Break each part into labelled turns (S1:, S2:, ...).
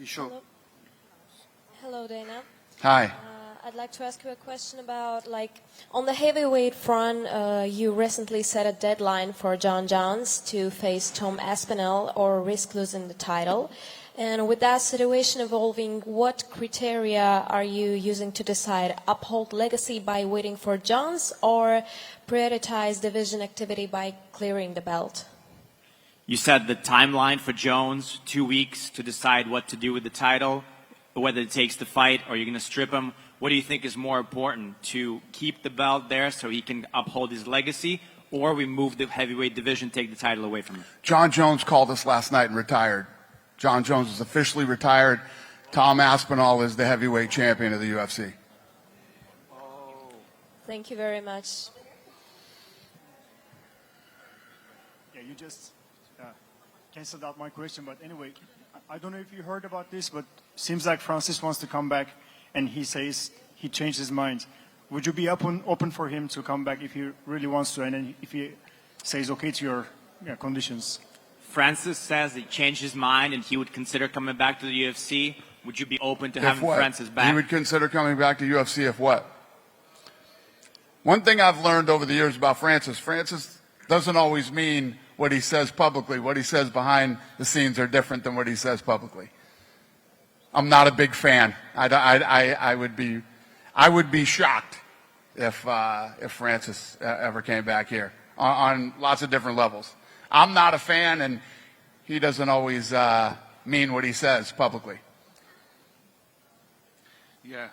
S1: Еще.
S2: Hello, Dana.
S3: Hi.
S2: I'd like to ask you a question about, on the heavyweight front, you recently set a deadline for Jon Jones to face Tom Aspinall or risk losing the title. And with that situation evolving, what criteria are you using to decide? Uphold legacy by waiting for Jones or prioritize division activity by clearing the belt?
S4: You said the timeline for Jones, 2 weeks to decide what to do with the title, whether it takes the fight or you're going to strip him. What do you think is more important, to keep the belt there so he can uphold his legacy, or we move the heavyweight division, take the title away from him?
S3: Jon Jones called us last night and retired. Jon Jones is officially retired. Tom Aspinall is the heavyweight champion of the UFC.
S2: Thank you very much.
S5: Yeah, you just canceled out my question, but anyway, I don't know if you heard about this, but seems like Francis wants to come back, and he says he changed his mind. Would you be open for him to come back if he really wants to, and then if he says okay to your conditions?
S4: Francis says he changed his mind and he would consider coming back to the UFC. Would you be open to having Francis back?
S3: He would consider coming back to UFC if what? One thing I've learned over the years about Francis doesn't always mean what he says publicly. What he says behind the scenes are different than what he says publicly. I'm not a big fan. I would be shocked if Francis ever came back here on lots of different levels. I'm not a fan, and he doesn't always mean what he says publicly.
S1: Yeah,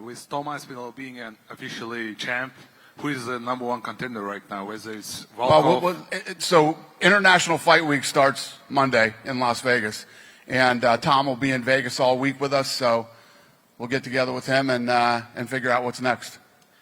S1: with Tom Aspinall being an officially champ, who is the #1 contender right now? Whether it's Volkov?
S3: So International Fight Week starts Monday in Las Vegas, and Tom will be in Vegas all week with us. So we'll get together with him and figure out what's next.